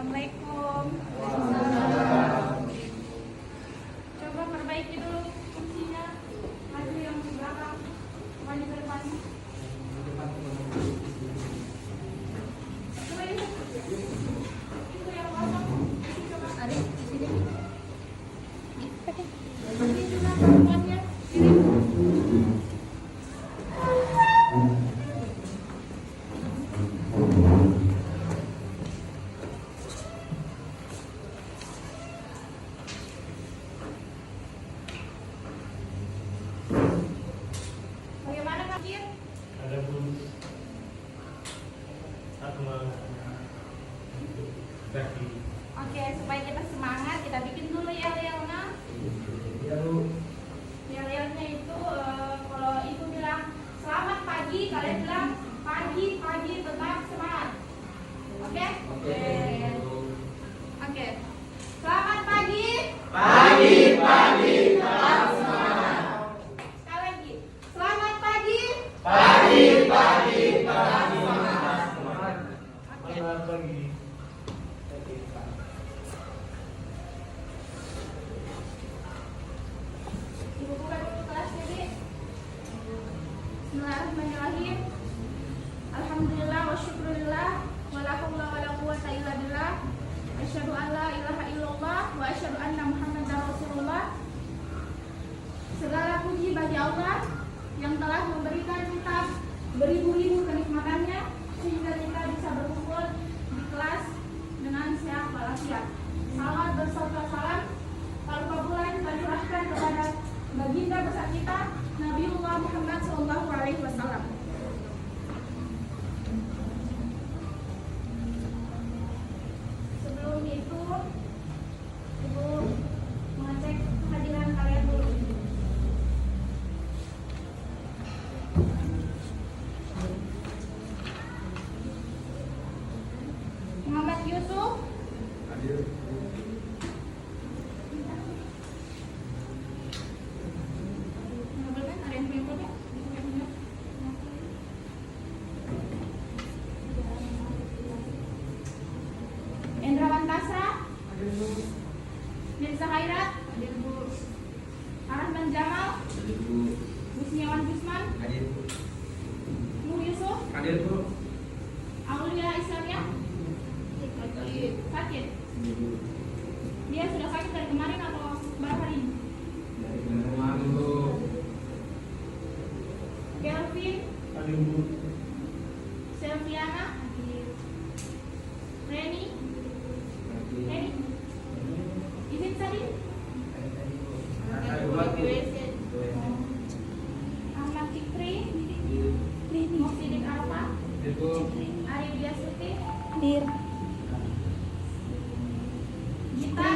Assalamualaikum. Coba perbaiki dulu fungsinya. Maju yang di belakang, maju ke depan. Coba ini. Itu yang kosong. Coba ada di sini. Ini juga perempuannya. Bagaimana Kak Kir? Ada pun aku kaki. Oke, supaya kita semangat, kita bikin dulu yel-yelnya. Yel-yelnya itu kalau ibu bilang selamat pagi, kalian bilang pagi tetap semangat. Oke? Oke. Selamat pagi. Pagi tetap semangat. Sekali lagi. Selamat pagi. Pagi tetap semangat. Oke. Selamat pagi. Ibu buka dulu kelasnya, Dik. Bismillahirrahmanirrahim. Alhamdulillah wa syukurillah wa la haula wa la quwwata illa billah. Asyhadu an la ilaha illallah wa asyhadu anna Muhammadar Rasulullah. Segala puji bagi Allah yang telah memberikan kita beribu-ribu kenikmatannya sehingga kita bisa berkumpul di kelas dengan sehat walafiat. Salawat berserta salam tanpa bulan kita curahkan kepada baginda besar kita Nabiullah Muhammad SAW. Sebelum itu, Ibu mengecek kehadiran kalian dulu. Muhammad Yusuf. Ada yang punya foto? Endrawan Kasra. Mirza Khairat. Arahman Jamal. Musniawan Gusman. Nur Yusuf. Aulia Islamia. Sakit. Dia sudah sakit dari kemarin atau berapa hari ini? Kelvin. Selviana. Reni. Izin tadi? Ahmad Fikri. Muhyiddin Arfa. Ari Widyasuti. Gita.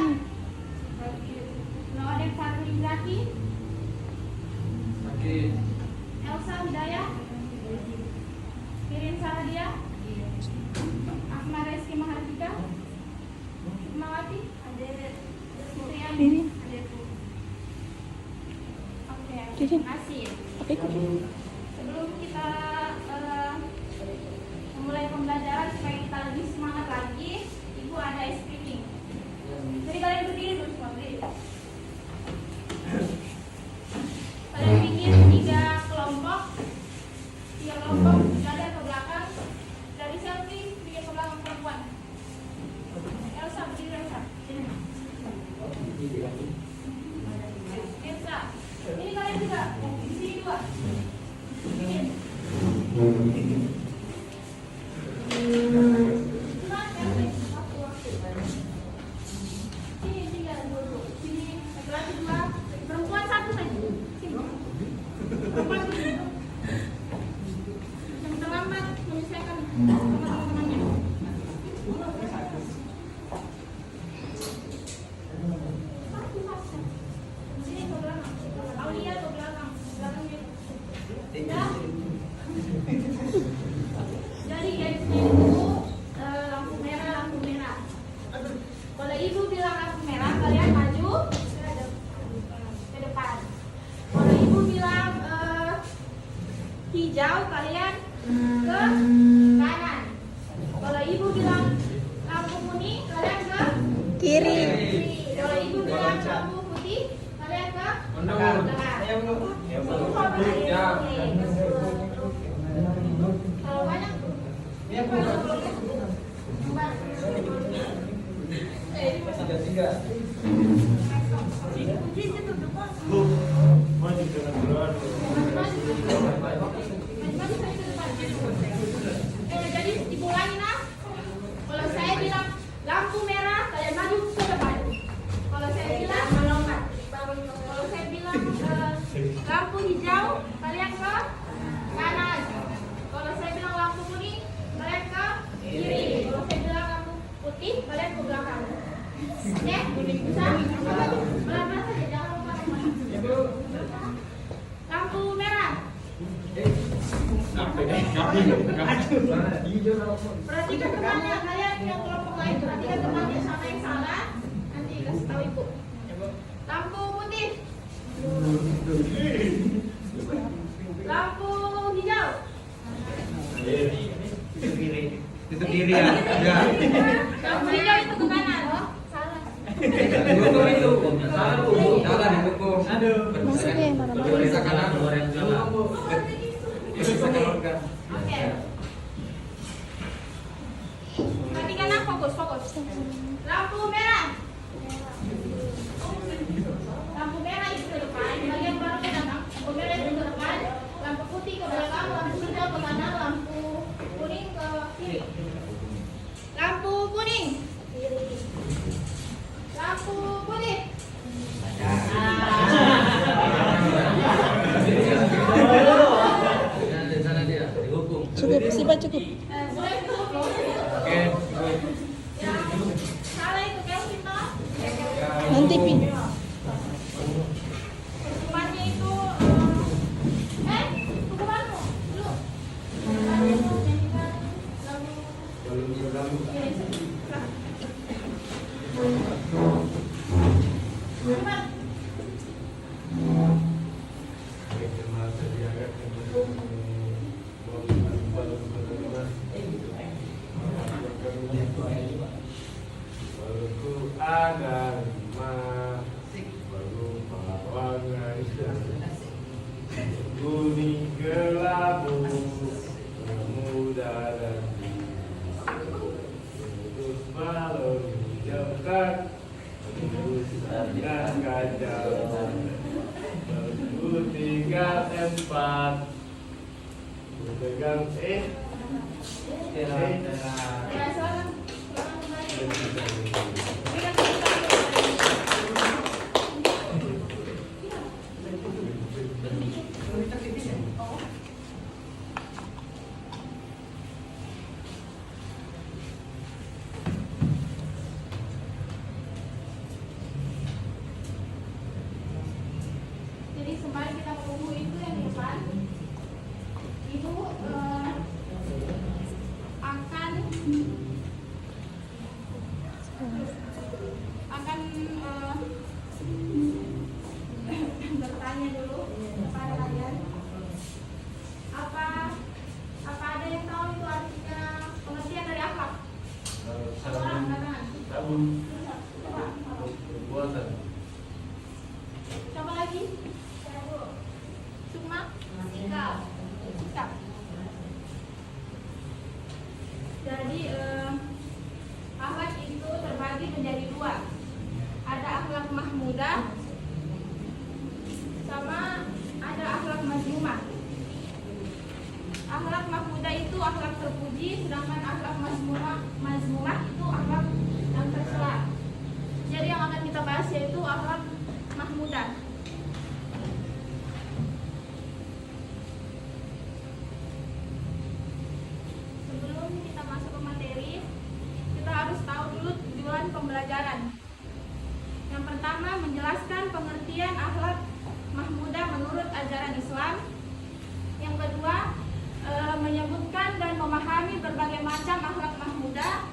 Laudem Fadli Zaki. Elsa Hidayah. Kirin Saradia. Ahmad Reski Mahardika. Sukmawati. Sutri. Oke, terima kasih. Sebelum kita memulai pembelajaran supaya kita lebih semangat lagi, Ibu ada ice creaming. Jadi kalian berdiri dulu semua, berdiri. Kalian bikin 3 kelompok, dada ke belakang. Dari selfie bikin ke belakang perempuan. Elsa berdiri, Elsa. Elsa, ini kalian juga di sini 2. Kiri. Kalau ibu bilang lampu putih, kalian ke Menurut. Ya. kalau banyak Tiga. jadi diulangi nah. Kalau saya bilang lampu merah, kalian maju ke depan. Kalau saya bilang melompat. Kalau saya bilang lampu hijau, kalian ke kanan. Kalau saya bilang lampu kuning, kalian ke kiri. Kalau saya bilang lampu putih, kalian ke belakang. Oke, bisa? Pelan-pelan saja, jangan lompat. Lampu merah. Perhatikan temannya, kalian yang kelompok lain perhatikan temannya, sama yang salah nanti kasih tahu ibu. Lampu putih. Lampu hijau. Itu kiri ya. Ya. Lampu hijau itu ke kanan. Salah. Dukung itu. Jalan dukung. Aduh. Maksudnya yang mana? Kita kanan, orang jalan. Oke. Perhatikan nah, fokus. Lampu merah. Lampu merah itu ke depan, bagian baru ke belakang. Lampu merah itu ke depan, lampu putih ke belakang, lampu hijau ke kanan, lampu kuning ke kiri. Lampu kuning. Lampu putih. Cukup, Sipa cukup. Boleh cukup. Oke. Yang salah itu Kelvin toh? Nanti Pi. Hukumannya itu hukumanmu dulu. Hukumannya itu nyanyikan lagu hukuman. Ada lima baru pawangan kuning kelabu muda dan terus malam hijaukan terus dengan gajah berku 3 4 pegang Ya, silakan kembali. Berikan jadi sembari kita menunggu itu yang di depan, ibu akan bertanya dulu kepada kalian, apa ada yang tahu itu artinya pengertian dari akhlak? Orang katakan. Coba. perbuatan. Coba lagi. Sukma? Sikap. Jadi akhlak itu terbagi menjadi 2. Ada akhlak mahmudah sama ada akhlak mazmumah. Akhlak mahmudah itu akhlak terpuji, sedangkan akhlak mazmumah itu akhlak yang tercela. Jadi yang akan kita bahas yaitu akhlak mahmudah. Sebelum kita masuk ke materi, kita harus tahu dulu tujuan pembelajaran. Yang pertama, menjelaskan pengertian akhlak mahmudah menurut ajaran Islam. Yang kedua, menyebutkan dan memahami berbagai macam akhlak mahmudah.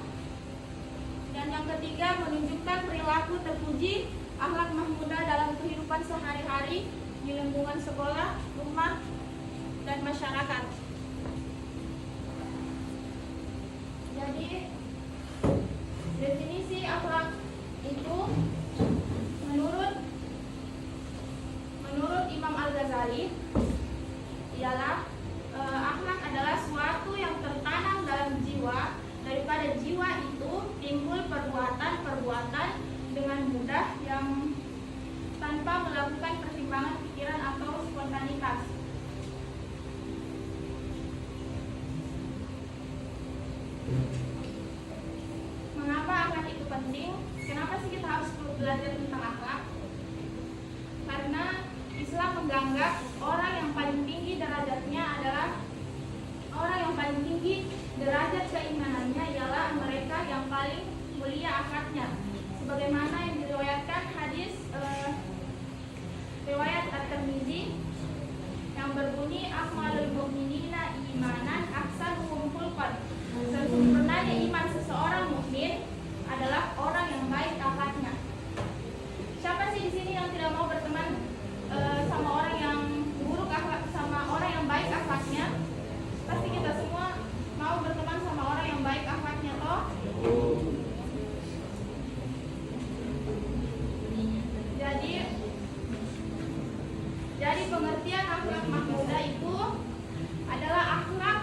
Dan yang ketiga, menunjukkan perilaku terpuji akhlak mahmudah dalam kehidupan sehari-hari di lingkungan sekolah, rumah, dan masyarakat. Jadi definisi akhlak itu jiwa itu timbul perbuatan-perbuatan dengan mudah yang tanpa melakukan pertimbangan pikiran atau spontanitas. Mengapa akhlak itu penting? Kenapa sih kita harus perlu belajar tentang akhlak? Karena Islam menganggap orang yang paling tinggi derajatnya adalah orang yang paling tinggi derajat keimanannya ialah mereka yang paling mulia akhlaknya. Sebagaimana yang diriwayatkan hadis riwayat At-Tirmizi yang berbunyi akmalul mu'minina imanan aksaruhum khulqan. Sesempurnanya iman seseorang mukmin adalah orang yang baik akhlaknya. Siapa sih di sini yang tidak mau berteman sama orang yang buruk akhlak, sama orang yang baik akhlaknya? Pasti kita semua mau berteman sama orang yang baik akhlaknya, toh? Jadi pengertian akhlak mahmudah itu adalah akhlak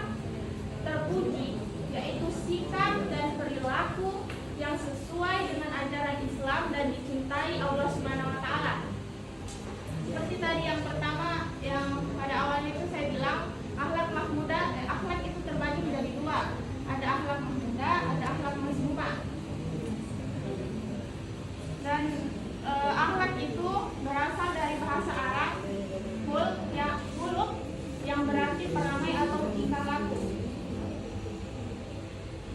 terpuji, yaitu sikap dan perilaku yang sesuai dengan ajaran Islam dan dicintai Allah Subhanahu wa taala. Seperti tadi yang pertama yang pada awalnya itu saya bilang akhlak mahmudah, akhlak itu terbagi menjadi dua. Ada akhlak mahmudah, ada akhlak mazmumah. Dan akhlak itu berasal dari bahasa Arab khuluq yang berarti peramai atau tingkah laku.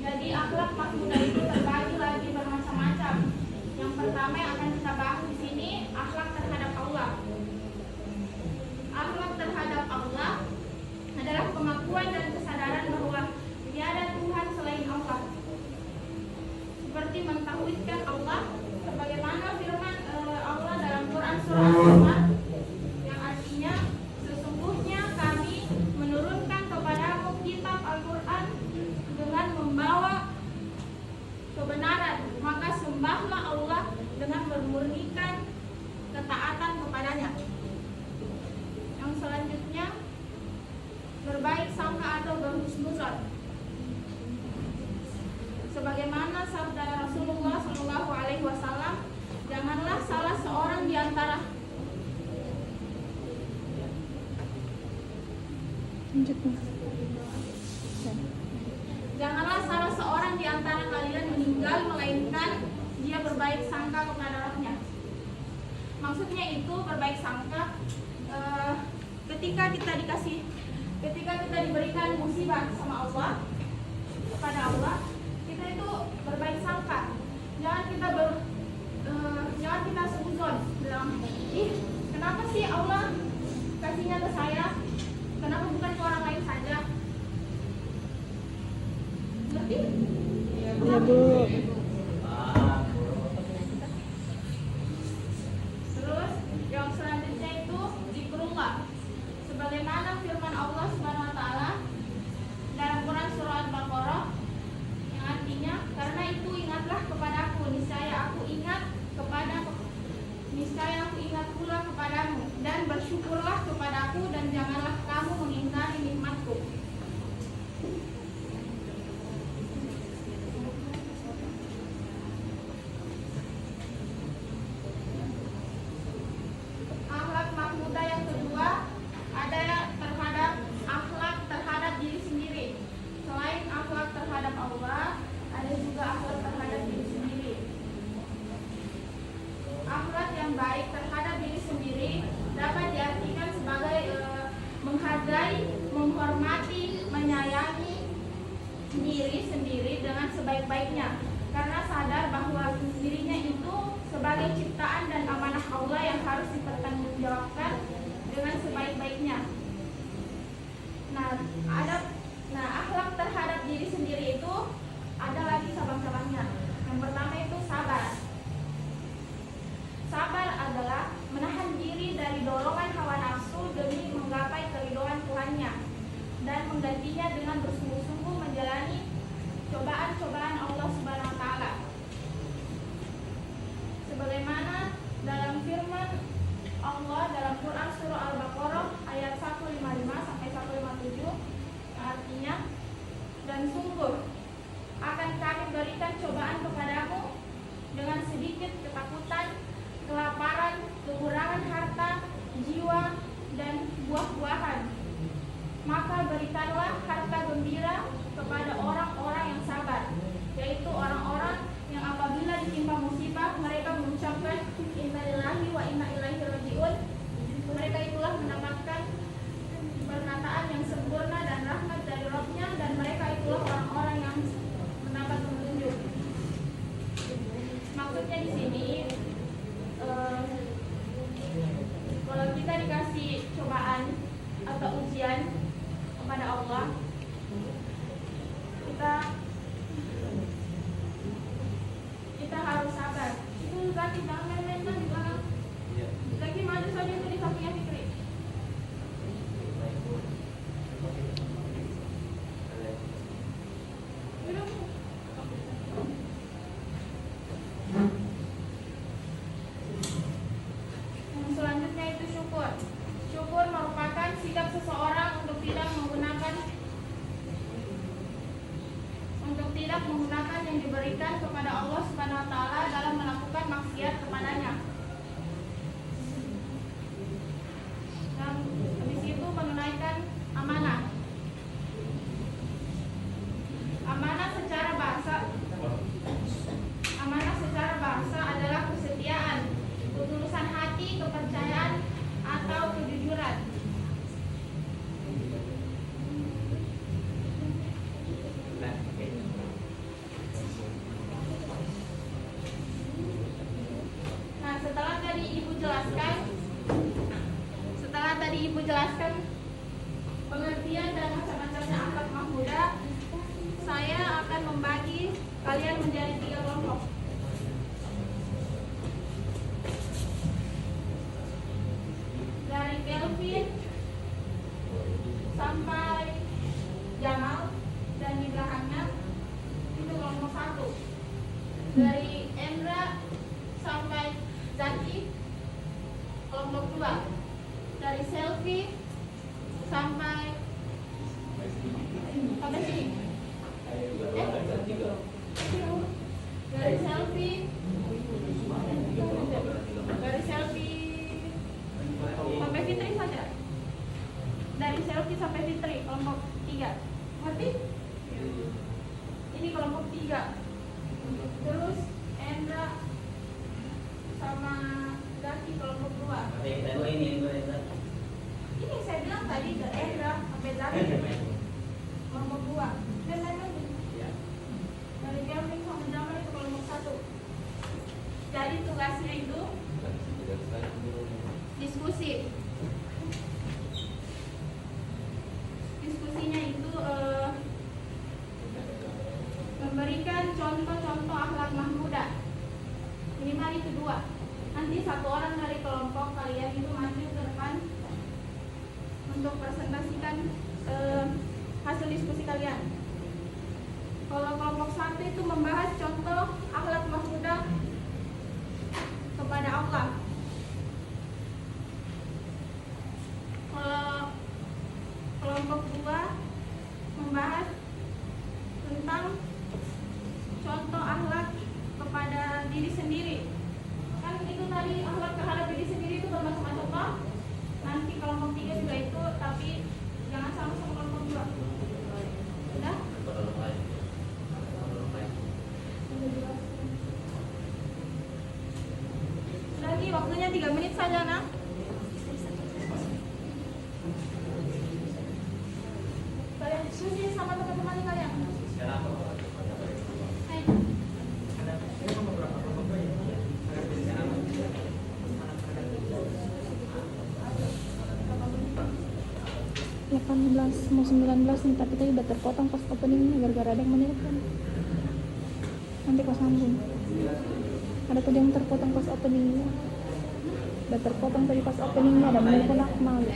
Jadi akhlak mahmudah itu terbagi lagi bermacam-macam. Yang pertama yang akan kita bahas di sini akhlak terhadap Allah. Akhlak terhadap Allah adalah pengakuan dan kesadaran bahwa tiada Tuhan selain Allah. Seperti mentauhidkan Allah sebagaimana firman Allah dalam Quran surah Al-Zumar yang artinya sesungguhnya kami menurunkan kepadamu kitab Al-Quran dengan membawa kebenaran, maka sembahlah Allah dengan memurnikan ketaatan kepadanya. Yang selanjutnya berbaik sangka atau berhusnuzon. Sebagaimana sabda Rasulullah SAW, janganlah salah seorang di antara janganlah salah seorang di antara kalian meninggal melainkan dia berbaik sangka kepada Rabbnya. Maksudnya itu berbaik sangka ketika kita diberikan musibah sama Allah, kepada Allah, kita itu berbaik sangka. Jangan kita suzon bilang, kenapa sih Allah kasihnya ke saya? Kenapa bukan ke orang lain saja? Ngerti? Ya, Bu. Terus yang selanjutnya itu zikrullah. Sebagaimana firman Allah Subhanahu wa taala dalam Quran surah Al-Baqarah yang artinya, karena itu ingatlah kepadaku, niscaya aku ingat pula kepadamu, dan bersyukurlah kepadaku dan janganlah kamu mengingkari nikmatku. Akhlak mahmudah yang kedua ada terhadap akhlak terhadap diri sendiri. Selain akhlak terhadap Allah, ada juga akhlak terhadap diri sendiri. Akhlak yang baik terhadap diri sendiri dapat diartikan sebagai menghargai, menghormati, menyayangi diri sendiri dengan sebaik-baiknya, karena sadar bahwa dirinya itu sebagai ciptaan dan amanah Allah yang harus dipertanggungjawabkan dengan sebaik-baiknya. Nah, akhlak terhadap diri sendiri itu ada lagi cabang-cabangnya. Yang pertama itu sabar. Sabar adalah menahan diri dari dorongan hawa nafsu demi menggapai keridhaan Tuhannya dan menggantinya dengan bersungguh-sungguh menjalani cobaan-cobaan Allah Subhanahu wa taala. Sebagaimana dalam firman Allah dalam Quran surah Al-Baqarah ayat 155 sampai 157 yang artinya, dan sungguh akan kami berikan maksudnya di sini kalau kita dikasih cobaan atau ujian kepada Allah, kita harus sabar. Itu lagi jangan main-main kan di belakang. Lagi maju saja itu di sampingnya Fikri. Yang selanjutnya itu syukur. Syukur merupakan sikap seseorang untuk tidak menggunakan yang diberikan kepada Allah Subhanahu wa taala dalam melakukan maksiat kepadanya. Dan habis itu menunaikan amanah. Amanah secara bahasa adalah kesetiaan, ketulusan hati, kepercayaan atau kejujuran. Nah, setelah tadi Ibu jelaskan pengertian dan macam-macamnya akhlak mahmudah, saya akan membagi kalian menjadi 3 kelompok. Dari Kelvin sampai Jamal dan di belakangnya itu kelompok 1. Dari Endra sampai Zaki kelompok 2. Dari Selfie sampai sini. Dari Selfie sampai Fitri saja. Dari Selfie sampai Fitri kelompok 3. Ngerti? Ini kelompok 3. Terus Endra sama Zaki kelompok 2. Ini saya bilang tadi ke Endra sampai Zaki kelompok 2. Dan lagi dari Kelvin sama Jamal itu kelompok 1. Jadi tugasnya itu diskusi. Diskusinya itu memberikan contoh-contoh akhlak mahmudah. Minimal itu 2. Nanti 1 orang dari kelompok kalian itu maju ke depan untuk presentasikan hasil diskusi kalian. Kalau kelompok 1 itu membahas contoh akhlak mahmudah kepada Allah. Kalau kelompok 2 membahas tentang contoh akhlak kepada diri sendiri. Kan itu tadi akhlak terhadap diri sendiri itu bermacam-macam contoh. Nanti kelompok 3 juga itu, tapi jangan sama kelompok 2. Sudah? Lagi waktunya 3 menit saja, nak. Kalian diskusi sama teman-teman kalian. Hai. 18 mau 19 nih, tapi tadi udah terpotong pas openingnya gara-gara ada yang menelpon. Nanti kau sambung. Ada tadi yang terpotong pas openingnya. Udah terpotong tadi pas openingnya, ada menelpon aku malu.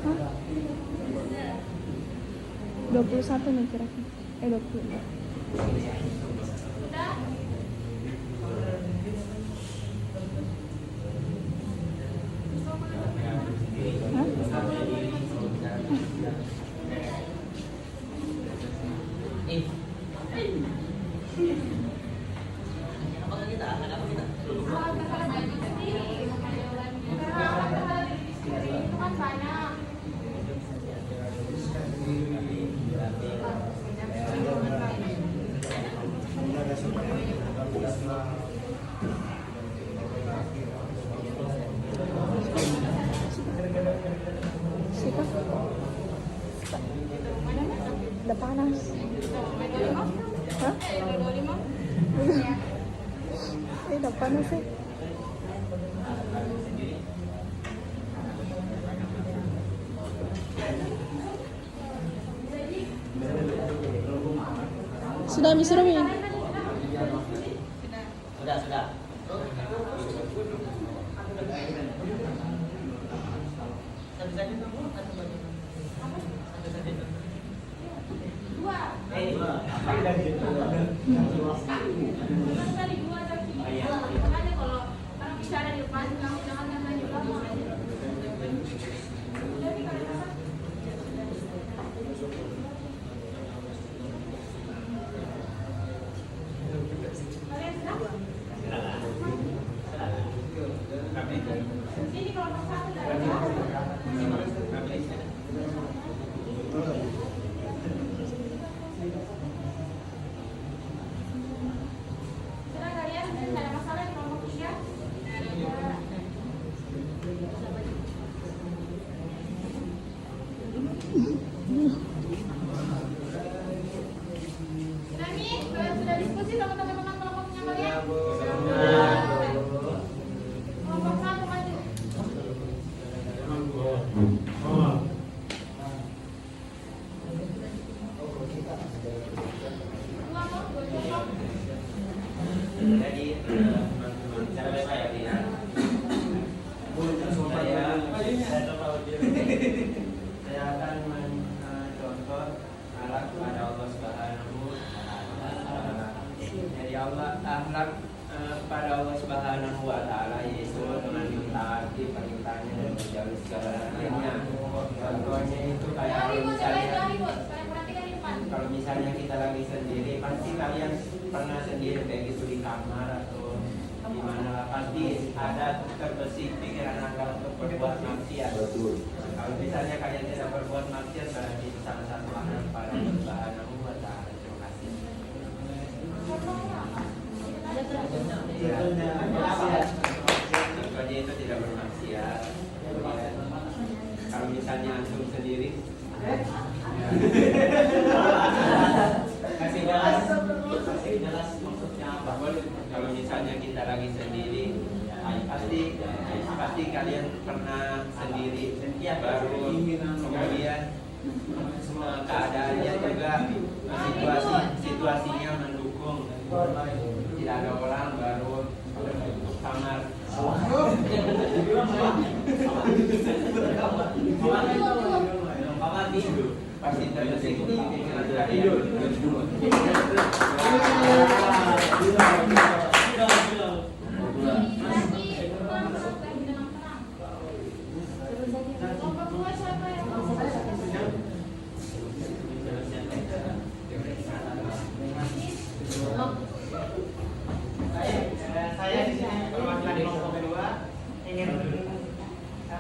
Hah? 21 nih kira-kira. 20. Sudah? Udah panas. Hah? Udah panas sih. Sudah, Mi, sudah, Mi. Sudah. Tadi dua tapi makanya kalau orang bicara di depan kamu jangan nyanyi juga mau aja. Jadi kalau apa? Kalian sudah? Sini kalau satu dari sudah kalian tidak ada masalah di kelompok 3. Sudah nih, kalian sudah diskusi sama teman-teman kelompoknya kalian? Kelompok 1 maju. Dua mau, dua kelompok. Jadi teman-teman cara saya lihat saya akan mencontoh akhlak pada Allah Subhanahu wa Ta'ala. Jadi akhlak pada Allah Subhanahu wa Ta'ala yaitu dengan mentaati perintahnya dan menjauhi segala larangannya. Contohnya itu kayak kalau misalnya kita lagi sendiri, pasti kalian pernah sendiri kayak gitu di kamar atau di mana, pasti ada terbesit pikiran Anda untuk berbuat maksiat. Kalau misalnya kalian tidak berbuat maksiat, berarti itu salah satu akhlak pada Allah Subhanahu wa Ta'ala. Terima kasih. Contohnya itu tidak bermaksiat. Kalau misalnya antum sendiri, kasih jelas maksudnya apa. Kalau misalnya kita lagi sendiri, pasti kalian pernah sendiri, baru kemudian keadaannya juga situasinya mendukung, tidak ada orang, baru untuk kamar. Kamar tidur pasti terbesit pikiran kalian. Kelompok 2 siapa yang mau? Saya di sini perwakilan kelompok kedua ingin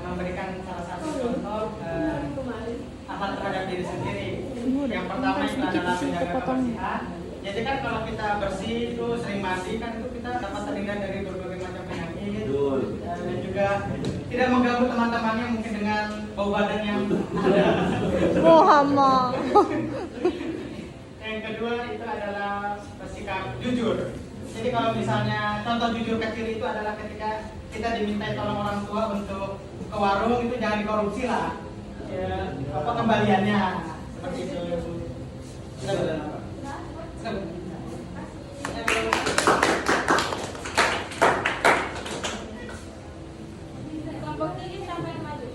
memberikan salah satu contoh akhlak terhadap diri sendiri. Yang pertama itu adalah menjaga kebersihan. Jadi kan kalau kita bersih itu sering mandi kan itu kita dapat terhindar dari berbagai macam penyakit dan juga tidak mengganggu teman-temannya mungkin dengan bau badan yang ada. Muhammad. Yang kedua itu adalah bersikap jujur. Jadi kalau misalnya contoh jujur kecil itu adalah ketika kita dimintai tolong orang tua untuk ke warung, itu jangan dikorupsi lah. Ya, apa kembaliannya seperti itu. Kelompok 3 siapa yang maju?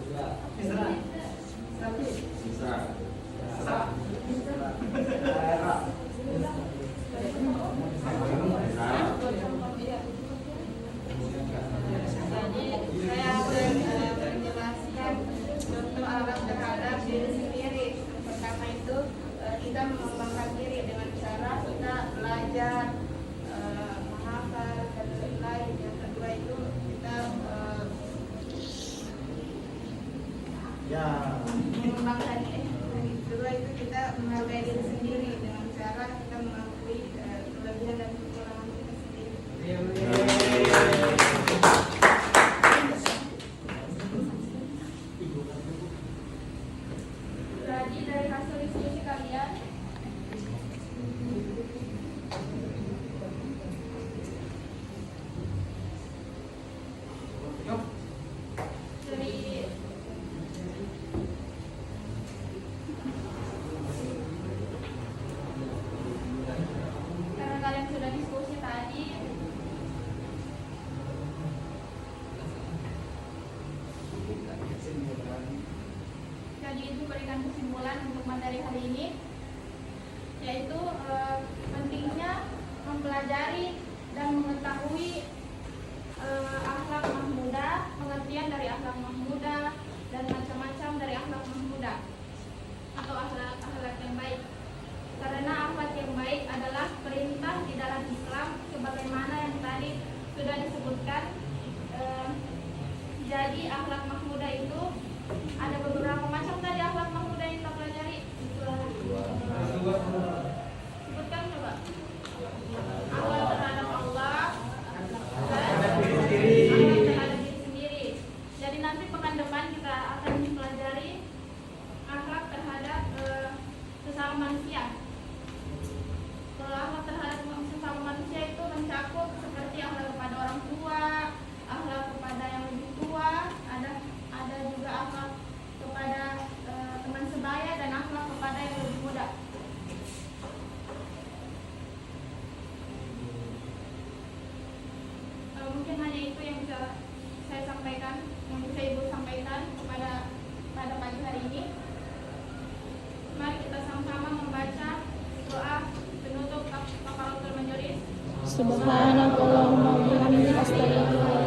Jadi saya akan menjelaskan contoh akhlak terhadap diri sendiri. Pertama itu kita mengembangkan diri dengan cara kita belajar, menghafal dan lain-lain. Yang kedua itu kita mengembangkan diri. Yang kedua itu kita menghargai diri sendiri dengan cara kita mengakui kelebihan dan kekurangan kita sendiri. Jadi dari hasil diskusi kalian tadi itu berikan kesimpulan untuk materi hari ini, yaitu pentingnya mempelajari dan mengetahui akhlak mahmudah, pengertian dari akhlak mahmudah dan macam-macam dari akhlak mahmudah atau akhlak yang baik. Karena akhlak yang baik adalah perintah di dalam Islam sebagaimana yang tadi sudah disebutkan. Jadi akhlak mahmudah itu ada beberapa macam tadi akhlak mahmudah yang kita pelajari. Sebutkan coba. Akhlak terhadap Allah, akhlak terhadap diri sendiri. Jadi nanti pekan depan kita akan mempelajari akhlak terhadap sesama manusia. Kalau akhlak terhadap sesama manusia itu mencakup seperti akhlak kepada orang tua, akhlak kepada yang lebih tua, ada juga akhlak kepada teman sebaya dan akhlak kepada yang lebih muda. Mungkin hanya itu yang bisa saya sampaikan, yang bisa Ibu sampaikan pada pagi hari ini. Mari kita sama-sama membaca doa penutup kafaratul majelis. Subhanakallahumma wa bihamdika astaghfiruka